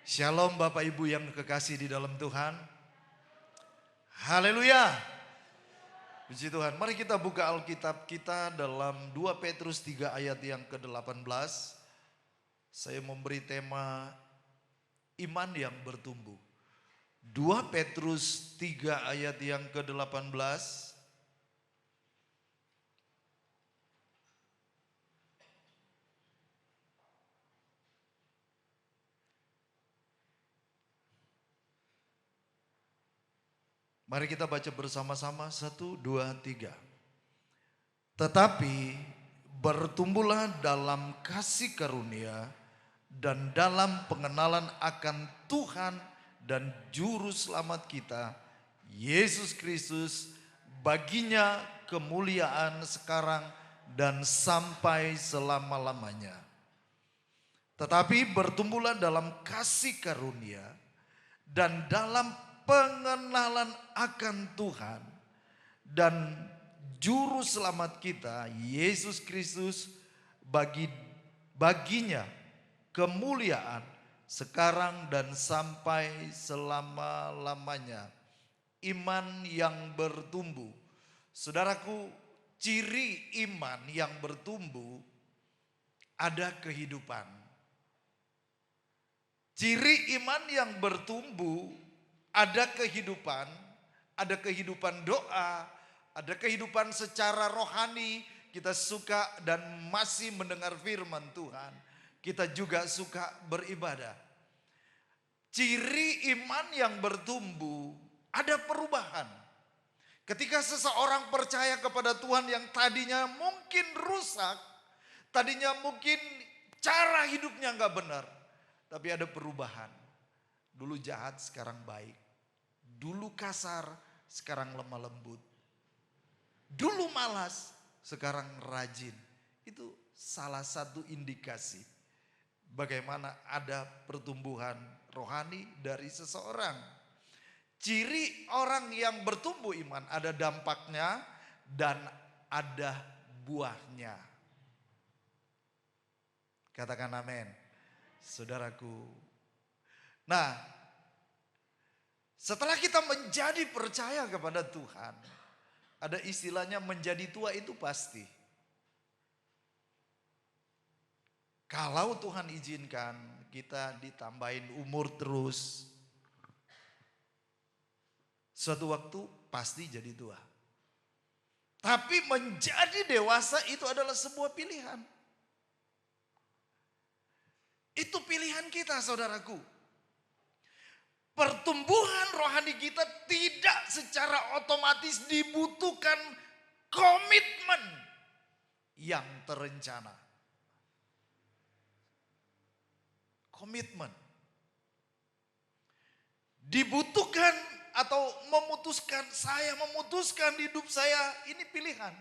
Shalom Bapak Ibu yang kekasih di dalam Tuhan. Haleluya. Puji Tuhan. Mari kita buka Alkitab kita dalam 2 Petrus 3 ayat yang ke-18. Saya memberi tema iman yang bertumbuh. 2 Petrus 3 ayat yang ke-18. Mari kita baca bersama-sama 1, 2, 3. Tetapi bertumbuhlah dalam kasih karunia dan dalam pengenalan akan Tuhan dan Juru Selamat kita, Yesus Kristus, baginya kemuliaan sekarang dan sampai selama-lamanya. Tetapi bertumbuhlah dalam kasih karunia dan dalam pengenalan akan Tuhan dan Juru Selamat kita, Yesus Kristus, baginya kemuliaan sekarang dan sampai selama-lamanya. Iman yang bertumbuh. Saudaraku, ciri iman yang bertumbuh ada kehidupan. Ciri iman yang bertumbuh ada kehidupan doa, ada kehidupan secara rohani. Kita suka dan masih mendengar firman Tuhan. Kita juga suka beribadah. Ciri iman yang bertumbuh ada perubahan. Ketika seseorang percaya kepada Tuhan yang tadinya mungkin rusak, tadinya mungkin cara hidupnya gak benar, tapi ada perubahan. Dulu jahat, sekarang baik. Dulu kasar, sekarang lemah lembut. Dulu malas, sekarang rajin. Itu salah satu indikasi bagaimana ada pertumbuhan rohani dari seseorang. Ciri orang yang bertumbuh iman ada dampaknya dan ada buahnya. Katakan amin, saudaraku. Nah, setelah kita menjadi percaya kepada Tuhan, ada istilahnya menjadi tua itu pasti. Kalau Tuhan izinkan kita ditambahin umur terus, suatu waktu pasti jadi tua. Tapi menjadi dewasa itu adalah sebuah pilihan. Itu pilihan kita, saudaraku. Pertumbuhan rohani kita tidak secara otomatis dibutuhkan komitmen yang terencana. Komitmen. Dibutuhkan atau memutuskan, saya memutuskan hidup saya ini pilihan.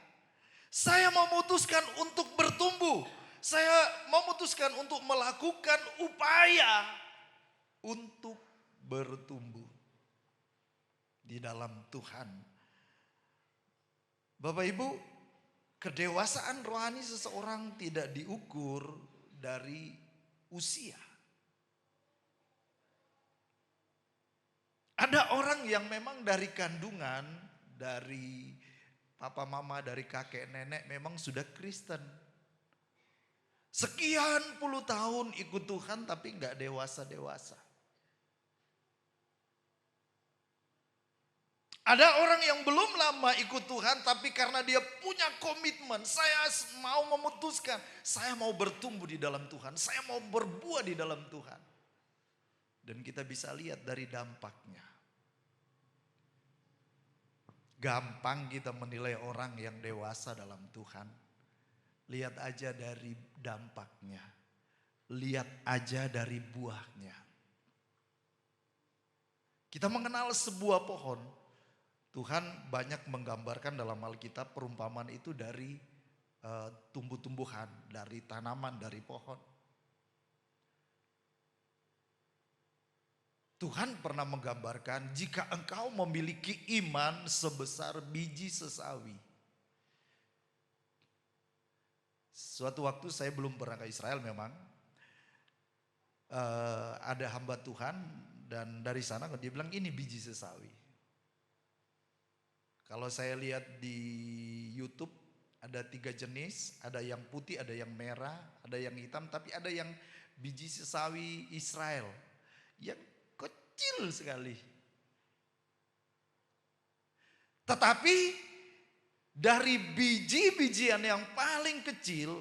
Saya memutuskan untuk bertumbuh. Saya memutuskan untuk melakukan upaya untuk bertumbuh di dalam Tuhan. Bapak Ibu, kedewasaan rohani seseorang tidak diukur dari usia. Ada orang yang memang dari kandungan, dari papa mama, dari kakek nenek memang sudah Kristen. Sekian puluh tahun ikut Tuhan tapi gak dewasa-dewasa. Ada orang yang belum lama ikut Tuhan tapi karena dia punya komitmen, saya mau memutuskan, saya mau bertumbuh di dalam Tuhan, saya mau berbuah di dalam Tuhan. Dan kita bisa lihat dari dampaknya. Gampang kita menilai orang yang dewasa dalam Tuhan. Lihat aja dari dampaknya. Lihat aja dari buahnya. Kita mengenal sebuah pohon. Tuhan banyak menggambarkan dalam Alkitab perumpamaan itu dari tumbuh-tumbuhan, dari tanaman, dari pohon. Tuhan pernah menggambarkan jika engkau memiliki iman sebesar biji sesawi. Suatu waktu saya belum pernah ke Israel memang. ada hamba Tuhan dan dari sana dia bilang ini biji sesawi. Kalau saya lihat di YouTube ada 3 jenis, ada yang putih, ada yang merah, ada yang hitam, tapi ada yang biji sesawi Israel yang kecil sekali. Tetapi dari biji-bijian yang paling kecil,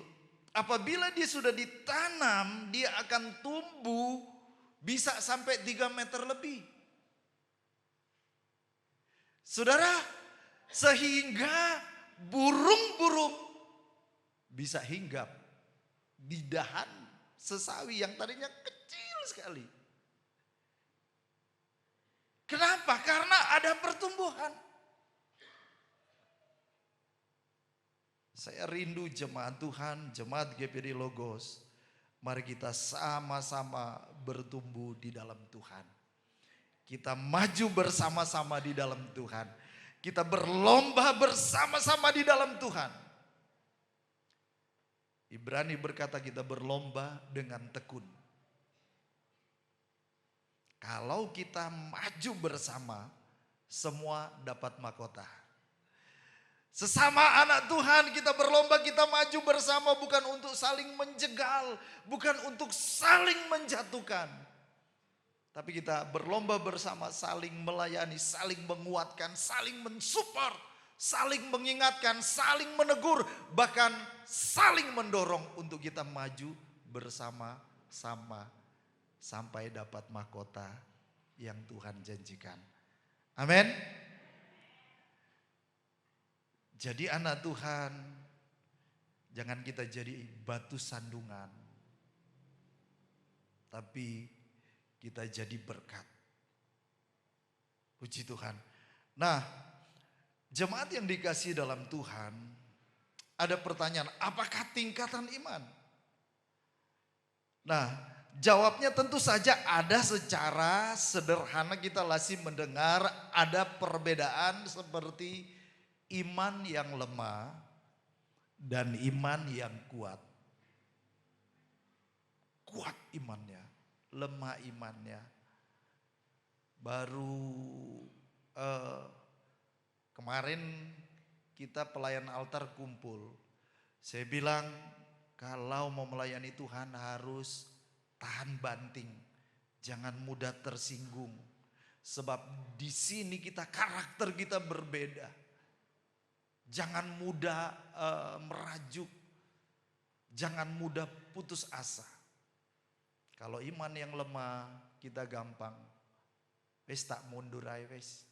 apabila dia sudah ditanam, dia akan tumbuh bisa sampai 3 meter lebih. Saudara, sehingga burung-burung bisa hinggap di dahan sesawi yang tadinya kecil sekali. Kenapa? Karena ada pertumbuhan. Saya rindu jemaat Tuhan, jemaat GPD Logos. Mari kita sama-sama bertumbuh di dalam Tuhan. Kita maju bersama-sama di dalam Tuhan. Kita berlomba bersama-sama di dalam Tuhan. Ibrani berkata kita berlomba dengan tekun. Kalau kita maju bersama, semua dapat mahkota. Sesama anak Tuhan kita berlomba, kita maju bersama bukan untuk saling menjegal, bukan untuk saling menjatuhkan. Tapi kita berlomba bersama, saling melayani, saling menguatkan, saling mensupport, saling mengingatkan, saling menegur, bahkan saling mendorong untuk kita maju bersama-sama sampai dapat mahkota yang Tuhan janjikan. Amin. Jadi anak Tuhan, jangan kita jadi batu sandungan, tapi kita jadi berkat. Puji Tuhan. Nah, jemaat yang dikasihi dalam Tuhan, ada pertanyaan, apakah tingkatan iman? Nah, jawabnya tentu saja ada secara sederhana, kita masih mendengar ada perbedaan seperti iman yang lemah dan iman yang kuat. Kuat imannya, lemah imannya. Baru kemarin kita pelayan altar kumpul. Saya bilang kalau mau melayani Tuhan harus tahan banting. Jangan mudah tersinggung. Sebab di sini karakter kita berbeda. Jangan mudah merajuk. Jangan mudah putus asa. Kalau iman yang lemah kita gampang. Wes tak mundur aja wes.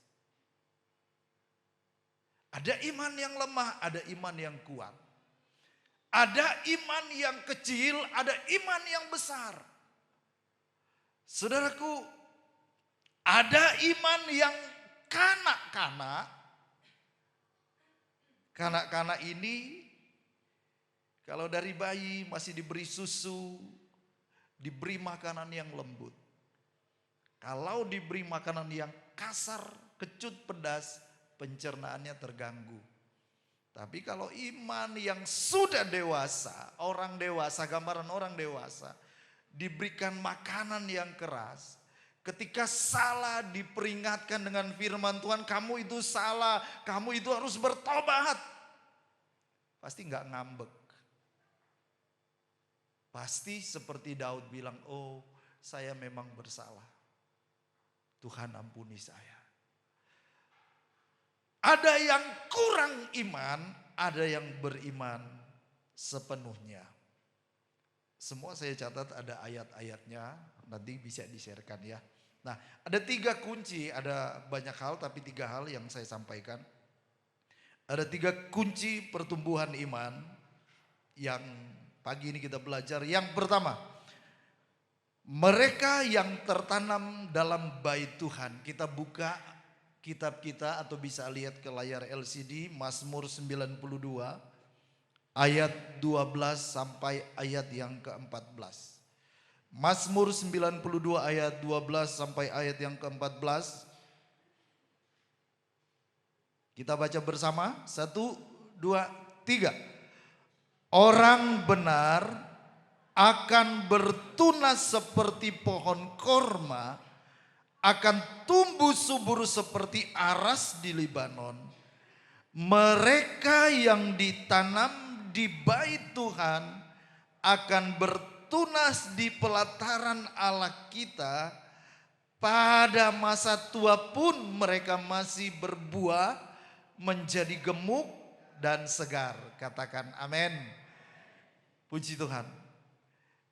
Ada iman yang lemah, ada iman yang kuat. Ada iman yang kecil, ada iman yang besar. Saudaraku, ada iman yang kanak-kanak. Kanak-kanak ini kalau dari bayi masih diberi susu, diberi makanan yang lembut. Kalau diberi makanan yang kasar, kecut, pedas, pencernaannya terganggu. Tapi kalau iman yang sudah dewasa, orang dewasa, gambaran orang dewasa, diberikan makanan yang keras, ketika salah diperingatkan dengan firman Tuhan, kamu itu salah, kamu itu harus bertobat. Pasti nggak ngambek. Pasti seperti Daud bilang, oh saya memang bersalah. Tuhan ampuni saya. Ada yang kurang iman, ada yang beriman sepenuhnya. Semua saya catat ada ayat-ayatnya, nanti bisa di-share-kan ya. Nah, ada 3 kunci, ada banyak hal tapi 3 hal yang saya sampaikan. Ada 3 kunci pertumbuhan iman yang pagi ini kita belajar. Yang pertama, mereka yang tertanam dalam bait Tuhan. Kita buka kitab kita atau bisa lihat ke layar LCD Mazmur 92 ayat 12 sampai ayat yang ke-14. Mazmur 92 ayat 12 sampai ayat yang ke-14. Kita baca bersama. 1, 2, 3. Orang benar akan bertunas seperti pohon korma, akan tumbuh subur seperti aras di Libanon. Mereka yang ditanam di bait Tuhan akan bertunas di pelataran Allah kita. Pada masa tua pun mereka masih berbuah, menjadi gemuk dan segar. Katakan amin. Puji Tuhan.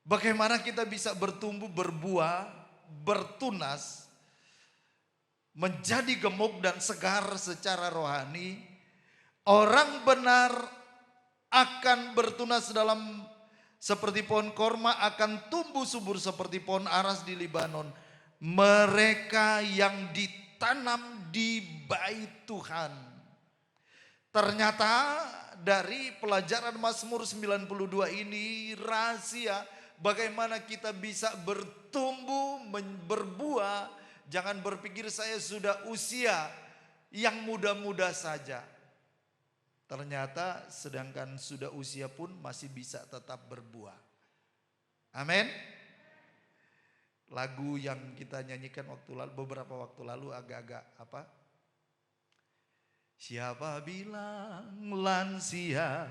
Bagaimana kita bisa bertumbuh, berbuah, bertunas, menjadi gemuk dan segar secara rohani. Orang benar akan bertunas dalam seperti pohon korma, akan tumbuh subur seperti pohon aras di Libanon. Mereka yang ditanam di bait Tuhan. Ternyata dari pelajaran Mazmur 92 ini rahasia bagaimana kita bisa bertumbuh, berbuah. Jangan berpikir saya sudah usia yang muda-muda saja. Ternyata sedangkan sudah usia pun masih bisa tetap berbuah. Amin. Lagu yang kita nyanyikan beberapa waktu lalu agak-agak apa? Siapa bilang lansia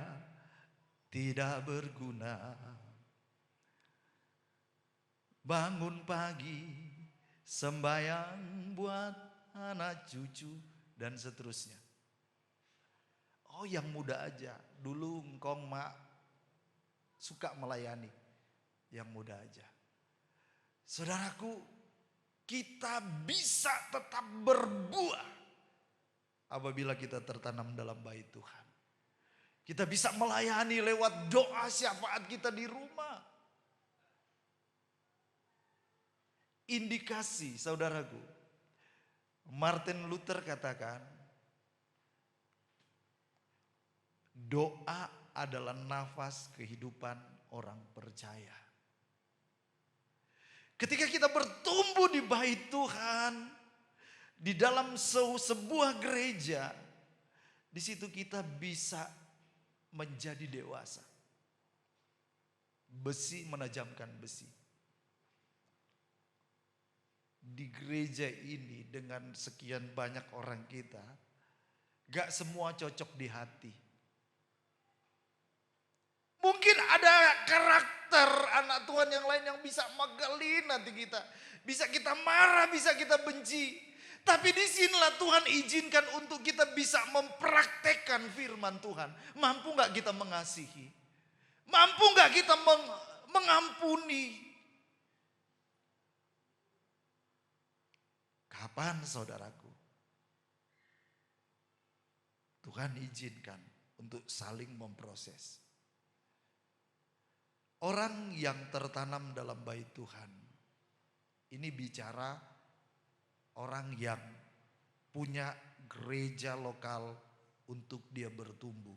tidak berguna? Bangun pagi, sembahyang buat anak cucu dan seterusnya. Oh, yang muda aja. Dulu engkong mak suka melayani. Yang muda aja. Saudaraku, kita bisa tetap berbuah apabila kita tertanam dalam bait Tuhan. Kita bisa melayani lewat doa syafaat kita di rumah. Indikasi, saudaraku, Martin Luther katakan, doa adalah nafas kehidupan orang percaya. Ketika kita bertumbuh di bait Tuhan, di dalam sebuah gereja, di situ kita bisa menjadi dewasa. Besi menajamkan besi. Di gereja ini dengan sekian banyak orang kita, gak semua cocok di hati. Mungkin ada karakter anak Tuhan yang lain yang bisa magelin nanti kita. Bisa kita marah, bisa kita benci. Tapi disinilah Tuhan izinkan untuk kita bisa mempraktekkan firman Tuhan. Mampu gak kita mengasihi? Mampu gak kita mengampuni? Kapan saudaraku? Tuhan izinkan untuk saling memproses. Orang yang tertanam dalam bait Tuhan, ini bicara orang yang punya gereja lokal untuk dia bertumbuh.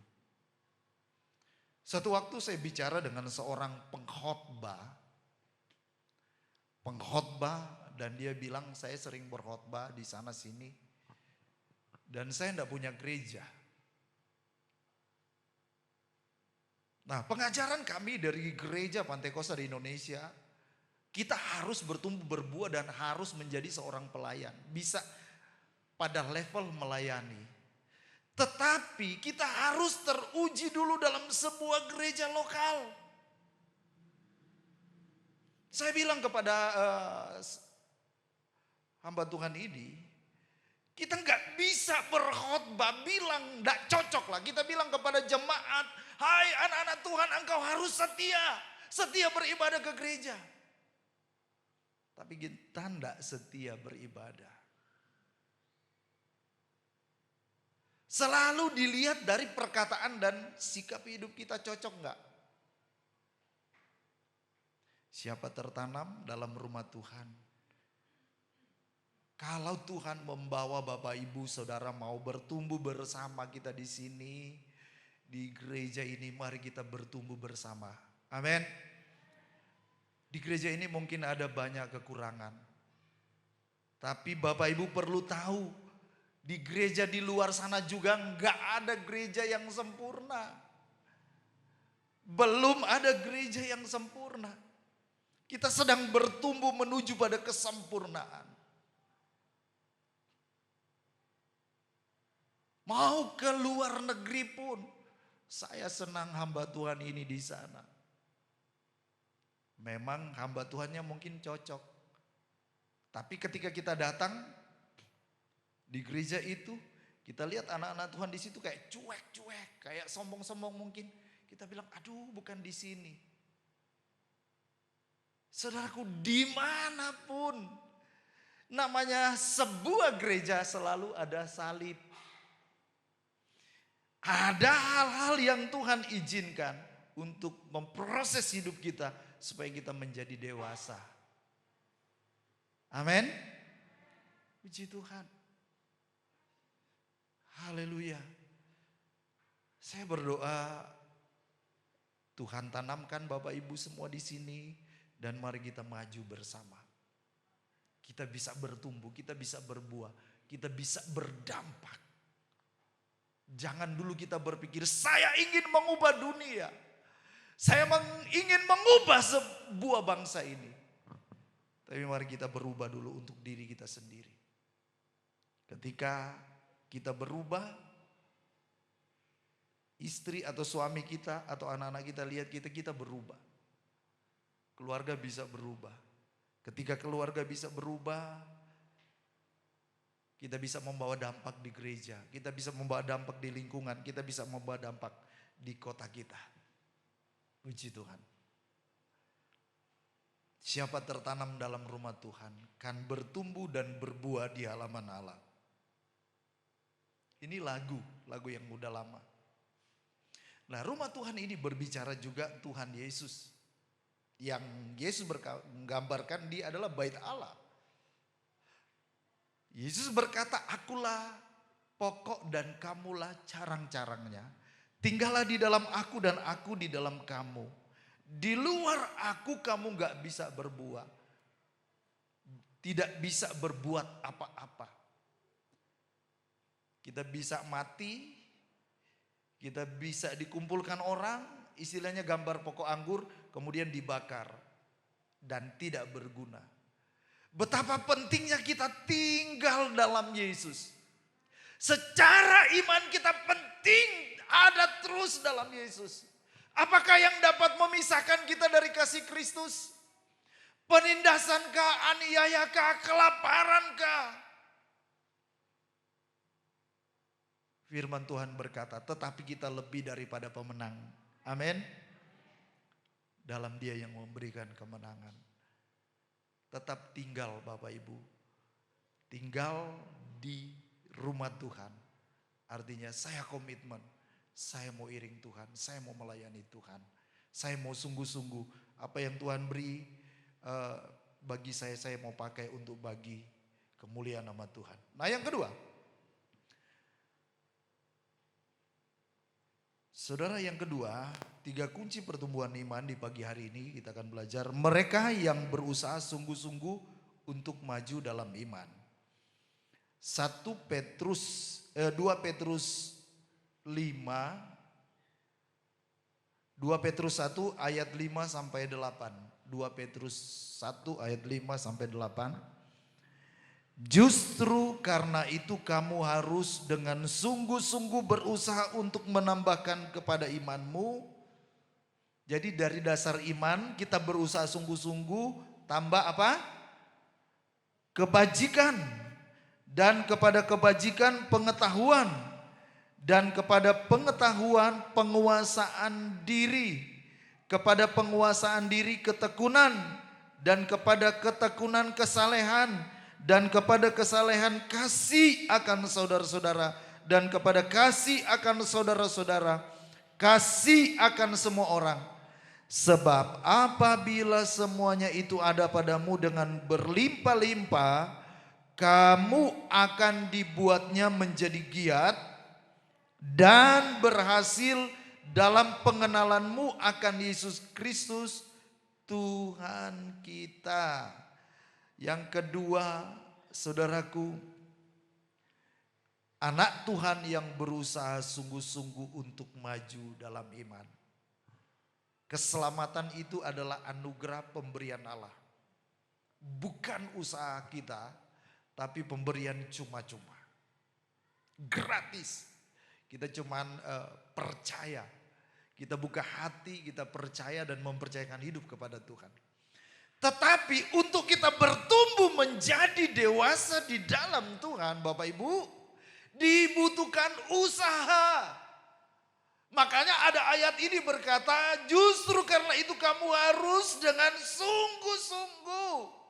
Satu waktu saya bicara dengan seorang pengkhotbah dan dia bilang saya sering berkhotbah di sana sini dan saya tidak punya gereja. Nah, pengajaran kami dari gereja Pantai Kosta di Indonesia, kita harus bertumbuh berbuah dan harus menjadi seorang pelayan. Bisa pada level melayani. Tetapi kita harus teruji dulu dalam sebuah gereja lokal. Saya bilang kepada hamba Tuhan ini, kita nggak bisa berkhotbah bilang nggak cocok lah. Kita bilang kepada jemaat, hai anak-anak Tuhan, engkau harus setia beribadah ke gereja. Tapi kita tidak setia beribadah. Selalu dilihat dari perkataan dan sikap hidup kita cocok enggak? Siapa tertanam dalam rumah Tuhan? Kalau Tuhan membawa Bapak Ibu Saudara mau bertumbuh bersama kita di sini, di gereja ini, mari kita bertumbuh bersama. Amin. Di gereja ini mungkin ada banyak kekurangan. Tapi Bapak Ibu perlu tahu, di gereja di luar sana juga enggak ada gereja yang sempurna. Belum ada gereja yang sempurna. Kita sedang bertumbuh menuju pada kesempurnaan. Mau ke luar negeri pun, saya senang hamba Tuhan ini di sana. Memang hamba Tuhannya mungkin cocok. Tapi ketika kita datang di gereja itu, kita lihat anak-anak Tuhan di situ kayak cuek-cuek, kayak sombong-sombong mungkin. Kita bilang, aduh bukan di sini. Saudaraku, dimanapun namanya sebuah gereja selalu ada salib. Ada hal-hal yang Tuhan izinkan untuk memproses hidup kita supaya kita menjadi dewasa. Amin. Puji Tuhan. Haleluya. Saya berdoa Tuhan tanamkan Bapak Ibu semua di sini dan mari kita maju bersama. Kita bisa bertumbuh, kita bisa berbuah, kita bisa berdampak. Jangan dulu kita berpikir saya ingin mengubah dunia. Saya ingin mengubah sebuah bangsa ini. Tapi mari kita berubah dulu untuk diri kita sendiri. Ketika kita berubah, istri atau suami kita atau anak-anak kita lihat kita berubah. Keluarga bisa berubah. Ketika keluarga bisa berubah, kita bisa membawa dampak di gereja, kita bisa membawa dampak di lingkungan, kita bisa membawa dampak di kota kita. Puji Tuhan. Siapa tertanam dalam rumah Tuhan kan bertumbuh dan berbuah di halaman Allah. Ini lagu yang udah lama. Nah, rumah Tuhan ini berbicara juga Tuhan Yesus. Yang Yesus menggambarkan dia adalah bait Allah. Yesus berkata, akulah pokok dan kamulah carang-carangnya. Tinggallah di dalam aku dan aku di dalam kamu. Di luar aku kamu gak bisa berbuat. Tidak bisa berbuat apa-apa. Kita bisa mati, kita bisa dikumpulkan orang, istilahnya gambar pokok anggur, kemudian dibakar dan tidak berguna. Betapa pentingnya kita tinggal dalam Yesus. Secara iman kita penting ada terus dalam Yesus. Apakah yang dapat memisahkan kita dari kasih Kristus? Penindasankah, aniayakah, kelaparankah? Firman Tuhan berkata, tetapi kita lebih daripada pemenang. Amin. Dalam Dia yang memberikan kemenangan. Tetap tinggal Bapak Ibu. Tinggal di rumah Tuhan. Artinya saya komitmen. Saya mau iring Tuhan. Saya mau melayani Tuhan. Saya mau sungguh-sungguh. Apa yang Tuhan beri bagi saya mau pakai untuk bagi kemuliaan nama Tuhan. Nah yang kedua. Saudara, yang kedua, 3 kunci pertumbuhan iman di pagi hari ini kita akan belajar. Mereka yang berusaha sungguh-sungguh untuk maju dalam iman. 2 Petrus 5, 2 Petrus 1 ayat 5 sampai 8. 2 Petrus 1 ayat 5 sampai 8. Justru karena itu kamu harus dengan sungguh-sungguh berusaha untuk menambahkan kepada imanmu. Jadi dari dasar iman kita berusaha sungguh-sungguh tambah apa? Kebajikan. Dan kepada kebajikan pengetahuan. Dan kepada pengetahuan penguasaan diri. Kepada penguasaan diri ketekunan. Dan kepada ketekunan kesalehan. Dan kepada kesalehan kasih akan saudara-saudara. Dan kepada kasih akan saudara-saudara. Kasih akan semua orang. Sebab apabila semuanya itu ada padamu dengan berlimpah-limpah. Kamu akan dibuatnya menjadi giat. Dan berhasil dalam pengenalanmu akan Yesus Kristus Tuhan kita. Yang kedua, saudaraku, anak Tuhan yang berusaha sungguh-sungguh untuk maju dalam iman. Keselamatan itu adalah anugerah pemberian Allah. Bukan usaha kita, tapi pemberian cuma-cuma. Gratis. Kita cuman percaya. Kita buka hati, kita percaya dan mempercayakan hidup kepada Tuhan. Tetapi untuk kita bertumbuh menjadi dewasa di dalam Tuhan, Bapak Ibu, dibutuhkan usaha. Makanya ada ayat ini berkata, justru karena itu kamu harus dengan sungguh-sungguh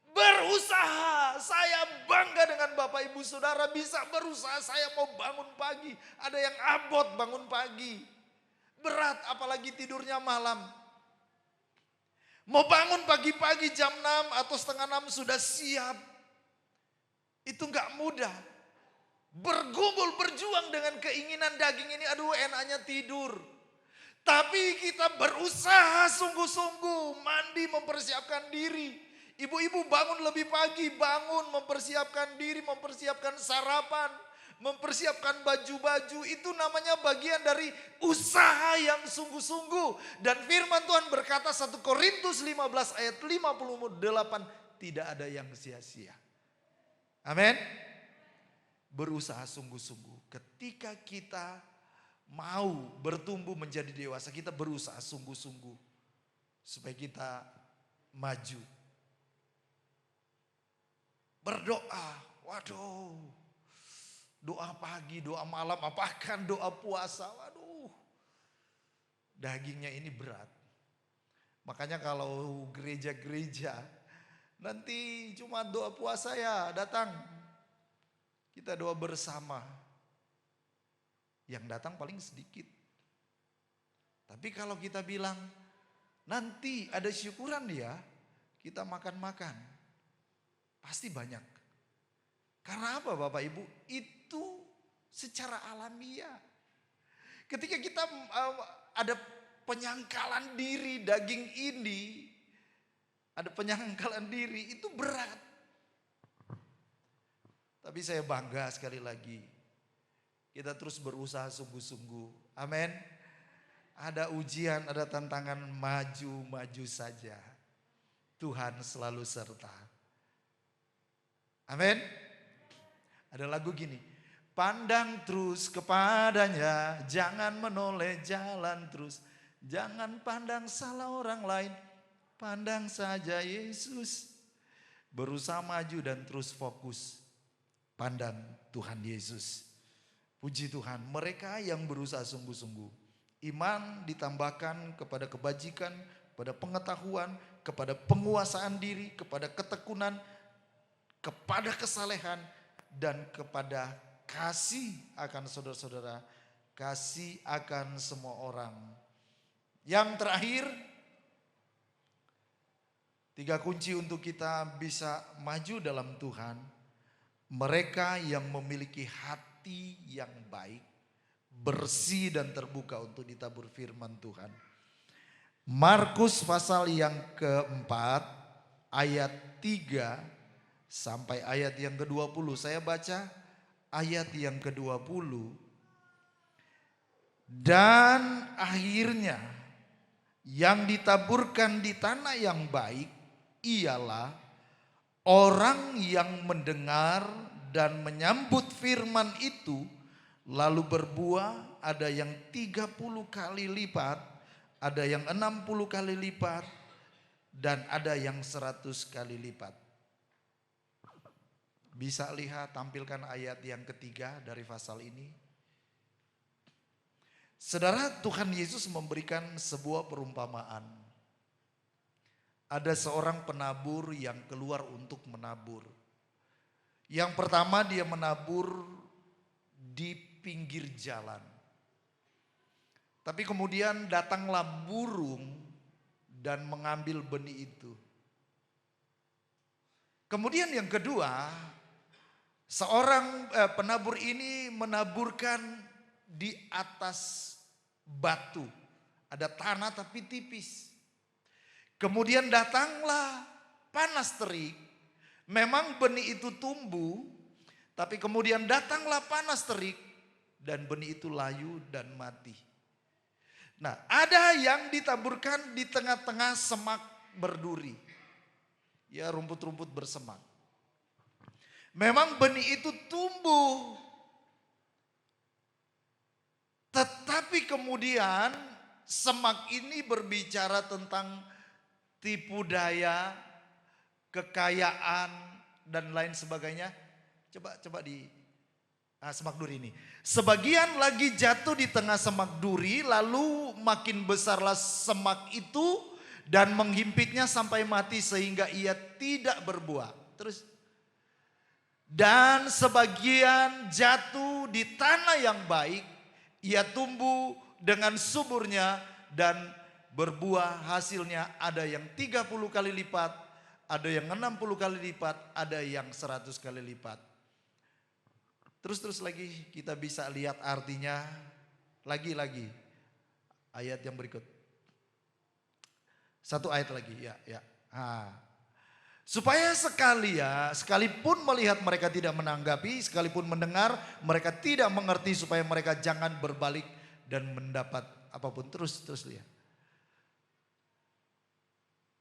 berusaha. Saya bangga dengan Bapak Ibu Saudara bisa berusaha. Saya mau bangun pagi, ada yang abot bangun pagi. Berat apalagi tidurnya malam. Mau bangun pagi-pagi jam 6 atau setengah 6 sudah siap. Itu enggak mudah. Bergumul, berjuang dengan keinginan daging ini, aduh enaknya tidur. Tapi kita berusaha sungguh-sungguh, mandi mempersiapkan diri. Ibu-ibu bangun lebih pagi, bangun mempersiapkan diri, mempersiapkan sarapan, mempersiapkan baju-baju. Itu namanya bagian dari usaha yang sungguh-sungguh. Dan firman Tuhan berkata 1 Korintus 15 ayat 58, tidak ada yang sia-sia. Amin. Berusaha sungguh-sungguh. Ketika kita mau bertumbuh menjadi dewasa, kita berusaha sungguh-sungguh supaya kita maju. Berdoa, waduh, doa pagi, doa malam, apakah doa puasa, waduh, dagingnya ini berat. Makanya kalau gereja-gereja nanti cuma doa puasa ya datang. Kita doa bersama. Yang datang paling sedikit. Tapi kalau kita bilang nanti ada syukuran ya, kita makan-makan. Pasti banyak. Karena apa Bapak Ibu? Itu secara alamiah. Ketika kita ada penyangkalan diri daging ini, ada penyangkalan diri itu berat. Tapi saya bangga sekali lagi. Kita terus berusaha sungguh-sungguh. Amin. Ada ujian, ada tantangan, maju-maju saja. Tuhan selalu serta. Amin. Ada lagu gini. Pandang terus kepadanya, jangan menoleh, jalan terus. Jangan pandang salah orang lain, pandang saja Yesus. Berusaha maju dan terus fokus. Pandang Tuhan Yesus. Puji Tuhan, mereka yang berusaha sungguh-sungguh. Iman ditambahkan kepada kebajikan, kepada pengetahuan, kepada penguasaan diri, kepada ketekunan, kepada kesalehan, dan kepada kasih akan saudara-saudara, kasih akan semua orang. Yang terakhir, 3 kunci untuk kita bisa maju dalam Tuhan. Mereka yang memiliki hati yang baik, bersih dan terbuka untuk ditabur firman Tuhan. Markus pasal yang keempat, ayat 3 sampai ayat yang ke-20. Saya baca ayat yang ke-20. Dan akhirnya yang ditaburkan di tanah yang baik ialah orang yang mendengar dan menyambut firman itu lalu berbuah, ada yang 30 kali lipat, ada yang 60 kali lipat, dan ada yang 100 kali lipat. Bisa lihat, tampilkan ayat yang ketiga dari pasal ini. Saudara, Tuhan Yesus memberikan sebuah perumpamaan. Ada seorang penabur yang keluar untuk menabur. Yang pertama dia menabur di pinggir jalan. Tapi kemudian datanglah burung dan mengambil benih itu. Kemudian yang kedua, seorang penabur ini menaburkan di atas batu. Ada tanah tapi tipis. Kemudian datanglah panas terik. Memang benih itu tumbuh, tapi kemudian datanglah panas terik dan benih itu layu dan mati. Nah, ada yang ditaburkan di tengah-tengah semak berduri. Ya, rumput-rumput bersemak. Memang benih itu tumbuh. Tetapi kemudian semak ini berbicara tentang tipu daya, kekayaan, dan lain sebagainya. Coba di semak duri ini. Sebagian lagi jatuh di tengah semak duri, lalu makin besarlah semak itu dan menghimpitnya sampai mati sehingga ia tidak berbuah. Terus, dan sebagian jatuh di tanah yang baik, ia tumbuh dengan suburnya dan berbuah, hasilnya ada yang 30 kali lipat, ada yang 60 kali lipat, ada yang 100 kali lipat. Terus lagi kita bisa lihat artinya lagi ayat yang berikut. Satu ayat lagi ya. Supaya sekalipun melihat mereka tidak menanggapi, sekalipun mendengar mereka tidak mengerti, supaya mereka jangan berbalik dan mendapat apapun. Terus lihat.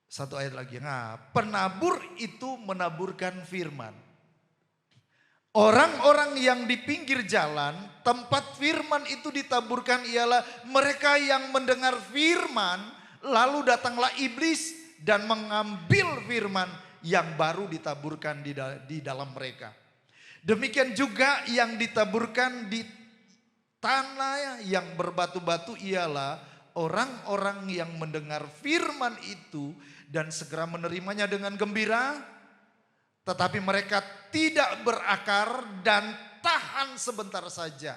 Satu ayat lagi. Nah, penabur itu menaburkan firman. Orang-orang yang di pinggir jalan, tempat firman itu ditaburkan ialah mereka yang mendengar firman, lalu datanglah iblis dan mengambil firman yang baru ditaburkan di dalam mereka. Demikian juga yang ditaburkan di tanah yang berbatu-batu ialah orang-orang yang mendengar firman itu dan segera menerimanya dengan gembira, tetapi mereka tidak berakar dan tahan sebentar saja.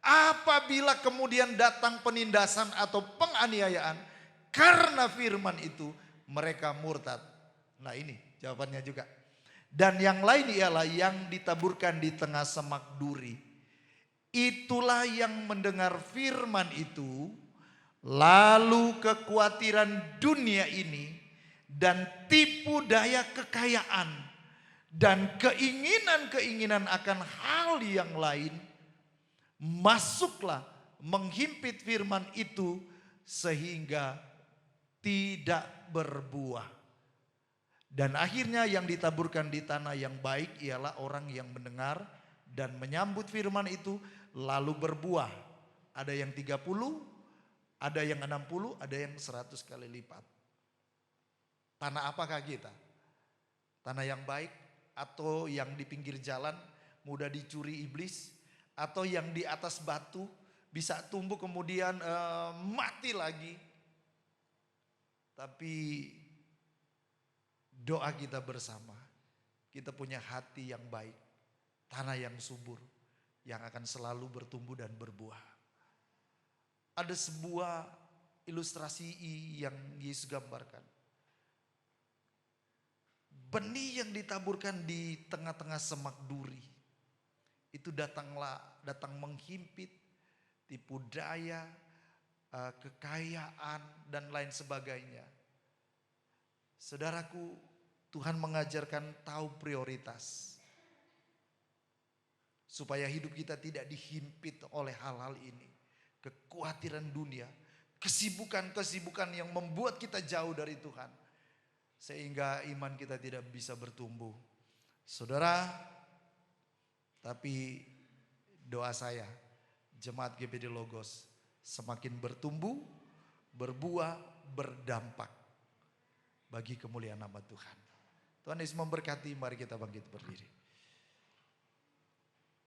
Apabila kemudian datang penindasan atau penganiayaan karena firman itu, mereka murtad. Nah, ini jawabannya juga. Dan yang lain ialah yang ditaburkan di tengah semak duri. Itulah yang mendengar firman itu, lalu kekhawatiran dunia ini dan tipu daya kekayaan dan keinginan-keinginan akan hal yang lain masuklah menghimpit firman itu sehingga tidak berbuah. Dan akhirnya yang ditaburkan di tanah yang baik ialah orang yang mendengar dan menyambut firman itu lalu berbuah. Ada yang 30, ada yang 60, ada yang 100 kali lipat. Tanah apakah kita? Tanah yang baik atau yang di pinggir jalan mudah dicuri iblis, atau yang di atas batu bisa tumbuh kemudian mati lagi. Tapi doa kita bersama, kita punya hati yang baik, tanah yang subur, yang akan selalu bertumbuh dan berbuah. Ada sebuah ilustrasi yang Yesus gambarkan. Benih yang ditaburkan di tengah-tengah semak duri, itu datang menghimpit, tipu daya, kekayaan dan lain sebagainya. Saudaraku, Tuhan mengajarkan tahu prioritas. Supaya hidup kita tidak dihimpit oleh hal-hal ini. Kekhawatiran dunia, kesibukan-kesibukan yang membuat kita jauh dari Tuhan. Sehingga iman kita tidak bisa bertumbuh. Saudara, tapi doa saya, Jemaat GBD Logos semakin bertumbuh, berbuah, berdampak bagi kemuliaan nama Tuhan. Tuhan Yesus memberkati, mari kita bangkit berdiri.